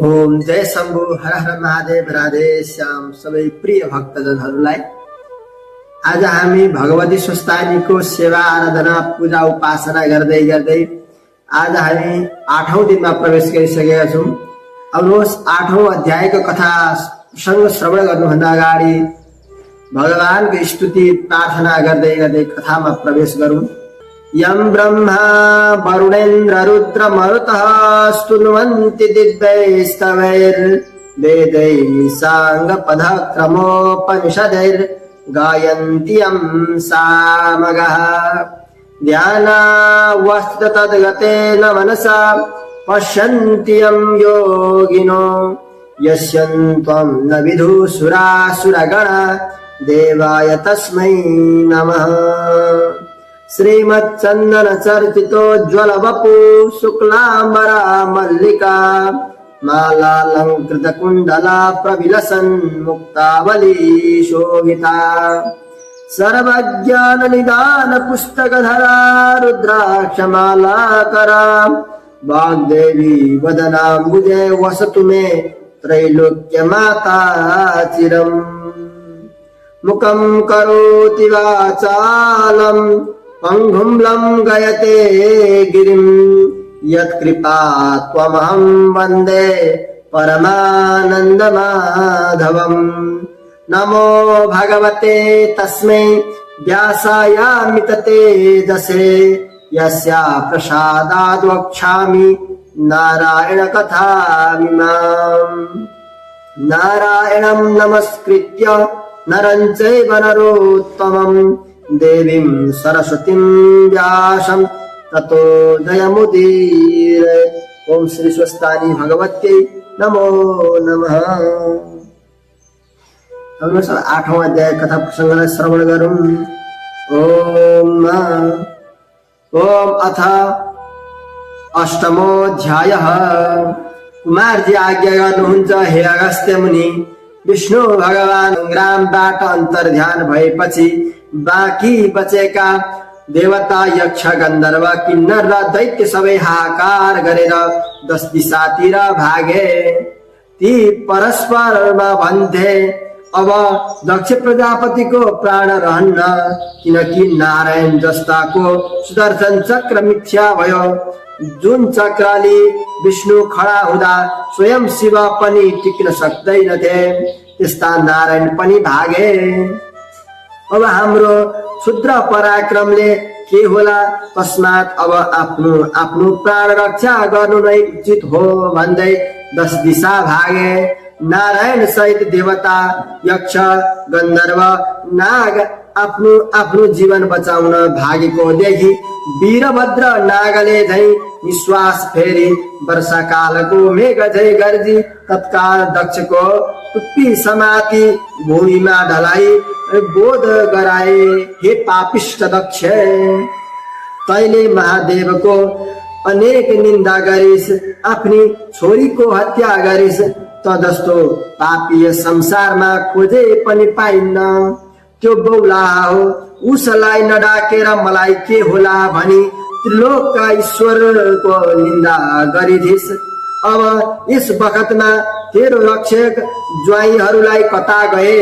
ओम जय शम्भु हर हर महादेव राधे श्याम सबै प्रिय भक्तजनहरूलाई आज हामी भगवती स्वस्थानीको सेवा आराधना पूजा उपासना गर्दै गर्दै आज हामी 8औं दिनमा प्रवेश गरिसकेका छौं। आउनुहोस् 8औं अध्यायको कथा सँग श्रवण गर्नुभन्दा अगाडि भगवानको स्तुति प्रार्थना गर्दै गर्दै कथामा प्रवेश गरौं। यं ब्रह्मा वरुणेन्द्र रुद्र मरुतः स्तुन्वन्ति दिव्यैस्तवैर्वेदैः साङ्गपदक्रमोपनिषदैर्गायन्ति यं सामगाः ध्यानावस्थिततद्गतेन मनसा पश्यन्ति यं योगिनो यस्यन्त्वं न विदुषुरासुरगणा देवाय तस्मै नमः। श्रीमच्चन्दन चर्चितोज्ज्वल वपु शुक्लाम्बरा मल्लिका मालालंकृत कुण्डला प्रविलसन् मुक्तावली शोभिता सर्वज्ञान निदान पुस्तकधरा रुद्राक्षमालाकरा वाग्देवी वदनाम्बुजे वसतु मे त्रैलोक्य माता चिरम्। मुखं करोति वाचालम् पंगुं लंघयते गिरिं यत्कृपा त्वमहं वन्दे परमानन्दमाधवम्। नमो भगवते तस्मै व्यासायामित तेजसे यस्या प्रसादाद् वक्ष्यामि नारायण कथामिमाम्। नारायणं नमस्कृत्य नरं चैव नरोत्तमम् देवीं सरस्वतीं व्यासं ततो जयमुदीरये। ओम श्री स्वस्थानी भगवत्यै नमो नमः। हम 8वां अध्याय कथा प्रसंगलाई श्रवण गरौँ। ओम अथ अष्टमोऽध्यायः। कुमारजी आज्ञा गर्नुहुन्छ हे अगस्त्य मुनि। विष्णु भगवान संग्रामबाट अन्तर्ध्यान भएपछि बाँकी बचेका देवता यक्ष गन्धर्व किन्नर र दैत्य सबै हाहाकार गरेर 10 दिशातिर भागे। ती परस्परमा भन्थे अब दक्ष प्रजापतिको प्राण रहन्न, किनकि नारायण जस्ताको सुदर्शन चक्र मिथ्या भयो। जुन चक्रले विष्णु खडा हुँदा स्वयं शिव पनि टिक्न सक्दैनथे, त्यस्ता नारायण पनि भागे। अब हाम्रो क्षुद्र पराक्रमले के होला, तस्मात् अब आफ्नो प्राण रक्षा गर्नु नै उचित हो भन्दै 10 दिशा भागे। नारायण सहित देवता यक्ष गन्धर्व नाग आफ्नो जीवन बचाउन भागेको देखि वीरभद्र नागले झै निश्वास फेरि वर्षाकालको मेघ झै गर्जी तत्काल दक्षको टुप्पी समाती भूमिमा ढलाई बोध गराए। हे पापिष्ट दक्ष, तैले महादेवको अनेक निन्दा गरिस, आफ्नी छोरीको हत्या गरिस। त जस्तो पापी संसारमा खोजे पनि पाइन्न। त्यो बौला हो, उसलाई नडाकेर मलाई के होला भनी त्रिलोकका ईश्वरको निन्दा गरिदिस। अब यस बखतमा तेरो रक्षक ज्वाइहरूलाई कता गए?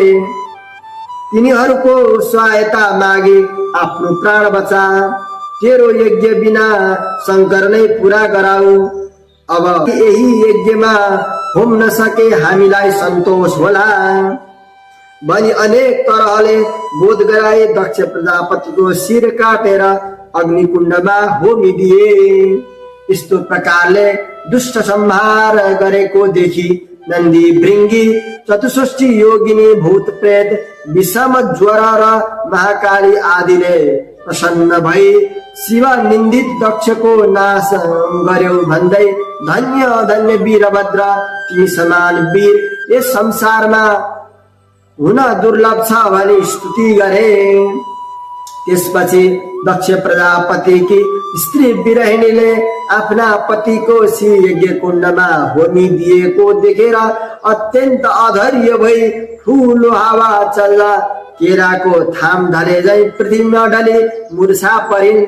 तिनीहरूको सहायता मागे आफ्नो प्राण बचा। तेरो यज्ञ बिना शंकर नै पूरा गराऊ। अब यही यज्ञमा होम नसके हामीलाई सन्तोष होला भनी अनेक तरहले बोध गराए। दक्ष प्रजापतिको शिर काटेर अग्निकुण्डमा होमिदिए। यस्तो प्रकारले दुष्ट संहार गरेको देखि नन्दी भृङ्गी चतुष्ठी योगिनी भूत प्रेत विषम ज्वर र महाकाली आदिले प्रसन्न भई शिव निन्दित दक्षको नाश गर्यो भन्दै धन्य धन्य वीरभद्र, तिमी समान वीर यस संसारमा हुन दुर्लभ छ भनी स्तुति गरे। त्यसपछि दक्ष प्रजापतिकी स्त्री विरहिणीले आफ्ना पतिको शिर यज्ञ कुण्डमा होमिदिएको देखेर अत्यन्त अधैर्य भई ठुलो हावा चल्दा केराको थाम ढले झै पृथ्वीमा ढले मूर्छा परिन्।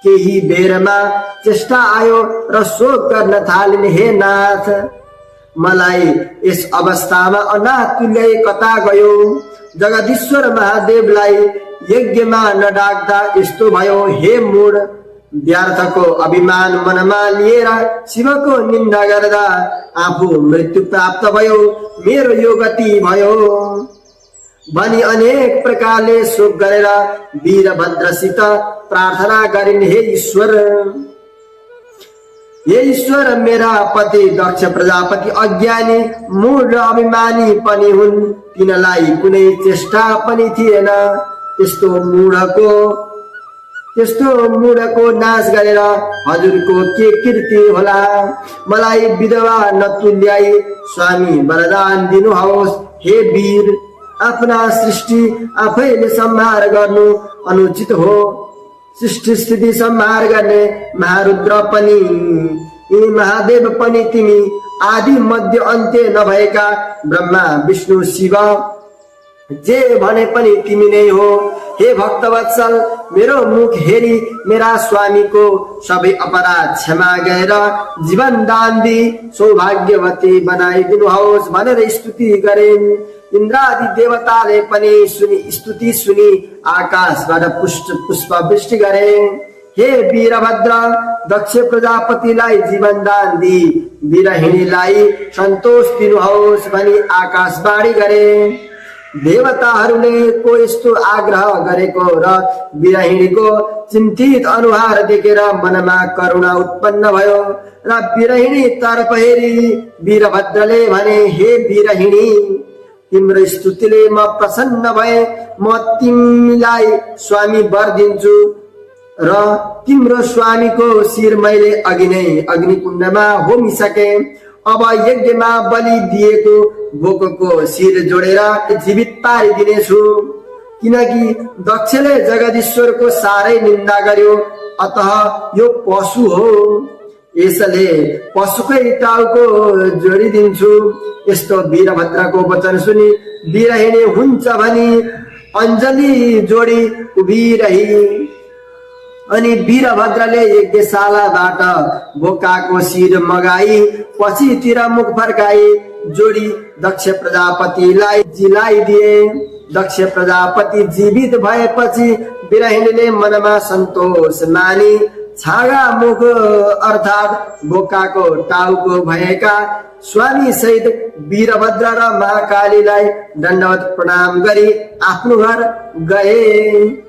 केही बेरमा चेष्टा आयो र शोक गर्न थालिन्, हे नाथ मलाई यस अवस्थामा अनाथ तुल्याई कता गयो। जगदीश्वर महादेवलाई यज्ञमा नडाक्दा यस्तो भयो। हे मूढ, व्यर्थको अभिमान मनमा लिएर शिवको निन्दा गर्दा आफू मृत्यु प्राप्त भयो। मेरो यो गति भयो भनी अनेक प्रकारले शोक गरेर वीरभद्रसित प्रार्थना गरिन्। हे ईश्वर, हे ईश्वर, मेरा पति दक्ष प्रजापति अज्ञानी मूढ र अभिमानी पनि हुन्। तिनलाई कुनै चेष्टा पनि थिएन। त्यस्तो मूढको नाश गरेर हजुरको के कीर्ति होला। मलाई विधवा नतुल्याई स्वामी वरदान दिनुहोस्। हे वीर, आफ्ना सृष्टि आफैले संहार गर्नु अनुचित हो। सृष्टि स्थिति संहार गर्ने महारुद्र पनि, यी महादेव पनि तिमी, आदि मध्य अन्त्य नभएका ब्रह्मा विष्णु शिव जे भने पनि तिमी नै हो। हे भक्तवत्सल, मेरो मुख हेरी मेरा स्वामीको सबै अपराध क्षमा गरेर जीवन दान दिई सौभाग्यवती बनाइदिनुहोस् भनेर स्तुति गरिन्। इन्द्रादि देवताले पनि स्तुति सुनि आकाशबाट पुष्प वृष्टि गरे। हे वीरभद्र, दक्ष प्रजापतिलाई जीवन दान दिई वीरहिणीलाई सन्तोष दिनुहोस् भनी आकाशवाणी गरे। देवताहरूले को यस्तो आग्रह गरेको र वीरहिणीको चिन्तित अनुहार देखेर मनमा करुणा उत्पन्न भयो र वीरहिणी तर्फ हेरी वीरभद्रले भने, हे वीरहिणी, तिम्रो स्तुतिले म प्रसन्न भए। म तिमीलाई स्वामी वर दिन्छु र तिम्रो स्वामीको शिर मैले अघि नै अग्निकुण्डमा होमिसके। अब यज्ञमा बलि दिएको बोकको शिर जोडेर जीवित पारिदिनेछु। किनकि दक्षले जगदीश्वरको साह्रै निन्दा गर्यो, अतः यो पशु हो, यसले पशुकै टाउको जोडिदिन्छु। यस्तो वीरभद्रको वचन सुनि वीरहिणी हुन्छ भनी अञ्जली जोडी उभिरही। अनि वीरभद्रले यज्ञशालाबाट बोकाको शिर मगाई पछितिर मुख फर्काई जोडी दक्ष प्रजापतिलाई जिलाइदिए। दक्ष प्रजापति जीवित भएपछि वीरहिणीले मनमा सन्तोष मानी छागा मुख अर्थात बोकाको टाउको भएका स्वामी सहित वीरभद्र र महाकालीलाई दण्डवत प्रणाम गरी आफ्नो घर गए।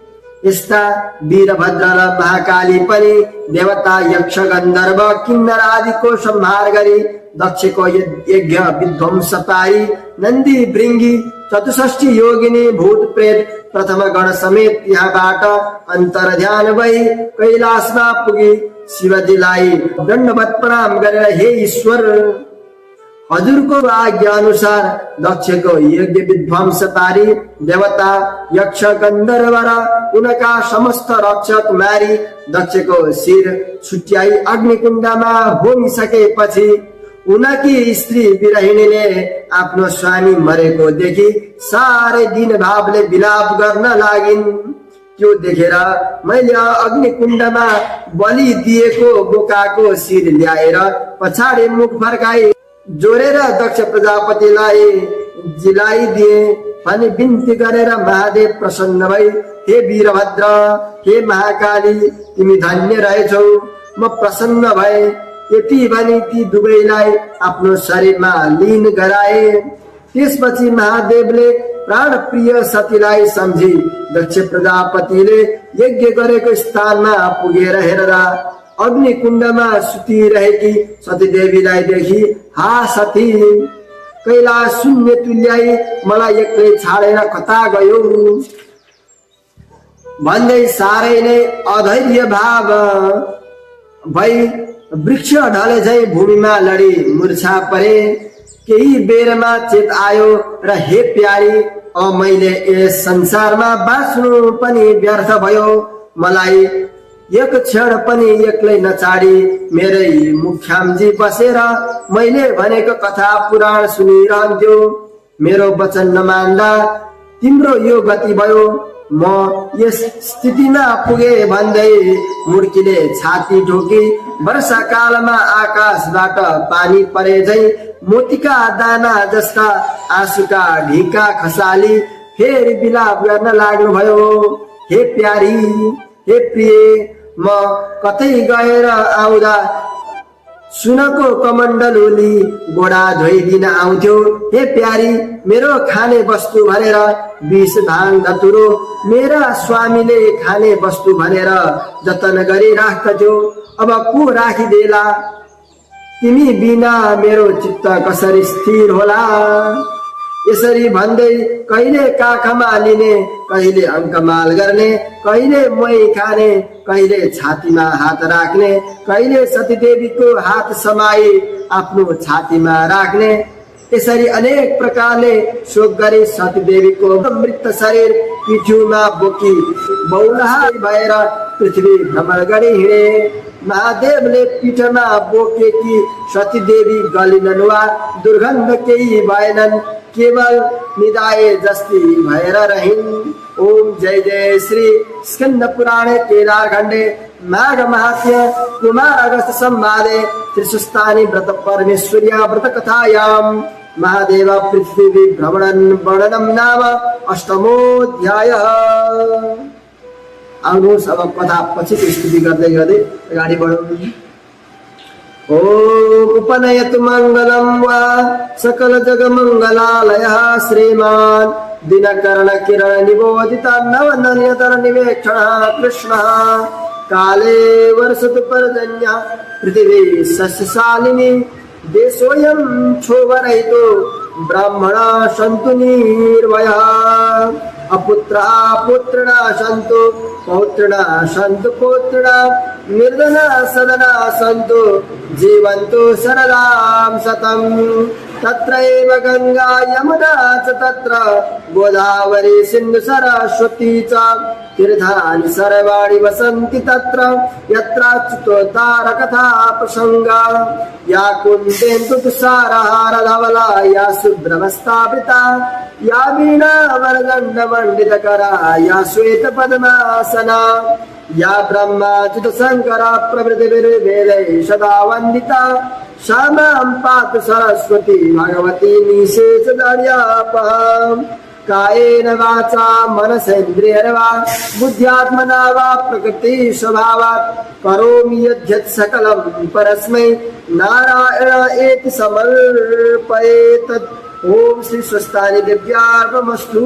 यस्ता वीरभद्र र महाकाली पनि देवता यक्ष गन्धर्व किन्नर आदिको संहार गरी दक्षको यज्ञ विध्वंस पारी नन्दी भृङ्गी 64 योगिनी भूत प्रेत प्रथम गण समेत यहाँबाट अन्तर ध्यान भई कैलाशमा पुगी शिवजीलाई दण्डवत प्रणाम गरेर, हे ईश्वर, हजुरको आज्ञा अनुसार दक्षको यज्ञ विध्वंस पारी देवता यक्ष गन्धर्व र उनका समस्त रक्षक मारी दक्षको शिर छुट्याई अग्निकुण्डमा होमिसकेपछि उनकी स्त्री वीरहिणीले आफ्नो स्वामी मरेको देखि साह्रै दिन भावले विलाप गर्न लागिन्। त्यो देखेर मैले अग्निकुण्डमा बलि दिएको बोकाको शिर ल्याएर पछाडि मुख फर्काई जोडेर दक्ष प्रजापतिलाई जिलाइदिए भनी बिन्ती गरेर महादेव प्रसन्न भई, हे वीरभद्र, हे महाकाली, तिमी धन्य रहेछौ, म प्रसन्न भए। यति भनी ती दुवैलाई आफ्नो शरीरमा लीन गराए। त्यसपछि महादेवले प्राण प्रिय सतीलाई सम्झी दक्ष प्रजापतिले यज्ञ गरेको स्थानमा पुगेर हेर्दा अग्निकुण्डमा सुतिरहेकी सतीदेवीलाई देखि, हा सती, कैलाश शून्य तुल्याई मलाई एक्लै छाडेर कता गयो भन्दै साह्रै नै अधैर्य भाव भई वृक्ष ढले झै भूमिमा लडी मूर्छा परे। केही बेरमा चेत आयो र, हे प्यारी, मैले यस संसारमा बाँच्नु पनि व्यर्थ भयो। मलाई एक क्षण पनि एक्लै नचाडी मेरै मुख्यामजी बसेर मैले भनेको कथा पुराण सुनिरहन्थ्यो। मेरो वचन नमान्दा तिम्रो यो गति भयो। म यस स्थितिमा पुगे भन्दै मुर्कीले छाती ठोकी वर्षा कालमा आकाशबाट पानी परे झै मोतीका दाना जस्ता आँसुका ढिका खसाली फेरि बिलाप गर्न लाग्नुभयो। हे प्यारी, हे प्रिय, म कतै गएर आउँदा सुनको कमण्डलुली गोडा धोइदिन आउँथ्यो। हे प्यारी, मेरो खाने वस्तु भनेर विष भाङ धतुरो मेरा स्वामीले खाने वस्तु भनेर जतन गरी राख्दथ्यो। अब को राखिदेला, तिमी बिना मेरो चित्त कसरी स्थिर होला। यसरी भन्दै कहिले काखमा लिने, कहिले अङ्कमाल गर्ने, कहिले मै खाने, कहिले छातीमा हात राख्ने, कहिले सतीदेवीको हात समाई आफ्नो छातीमा राख्ने, यसरी अनेक प्रकारले शोक गरी सतीदेवीको मृत शरीर पिठ्यूमा बोकी बौलाहा भएर पृथ्वी भ्रमण गरी हिँडे। महादेवले पीठमा बोकेकी सतीदेवी गलिनन् वा दुर्गन्ध केही भएनन्, केवल निदाए जस्ती भएर रहिन्। ओम जय जय श्री स्कंद पुराणे केदार खण्डे माघ महात्म्य कुमार अगस्त संवादे त्रिशुस्तानि व्रत परमेश्वर्या व्रत कथायां महादेव पृथ्वी भ्रमणं वर्णनं नाम अष्टमोऽध्यायः। आउनुहोस् अब कथा पछि स्तुति गर्दै गर्दै अगाडि बढौँ। ओम उपनयतु मंगलम वा सकल जग मंगलालयः श्रीमान दिनकरण किरण निबोधित नवनयतर निवेक्षण कृष्ण काले वर्षतु पर्जन्य पृथिवी सस्यशालिनी देशोऽयं क्षोभरहितो ब्राह्मणा सन्तु निर्भयः अपुत्रा पुत्रिणा सन्तु पौत्रिणा सन्तु पौत्रिणा निर्धना सदना सन्तु जीवन्तु शरदां शतं तत्रैव गंगा यमुना च तत्र गोदावरी सिन्धु सरस्वती च तीर्थानि सर्वाणि वसन्ति तत्र यत्राच्युतो तारकथा प्रसंगा या कुन्देन्दु तुषारहार धवला या शुभ्रमस्तापिता या वीणा वरदण्ड मण्डितकरा या श्वेत पद्मासना या ब्रह्माच्युत शंकर प्रभृतिर्वेदैः सदा वन्दिता सा मां पातु सरस्वती भगवती निःशेषदर्यापहाम् कायेन वाचा मनसेन्द्रियर्वा बुद्ध्यात्मना वा प्रकृति स्वभावात् करोमि यद्यत् सकलं परस्मै नारायण एति समर्पयेत्। ओम श्री स्वस्तानि दिव्यार्पणमस्तु।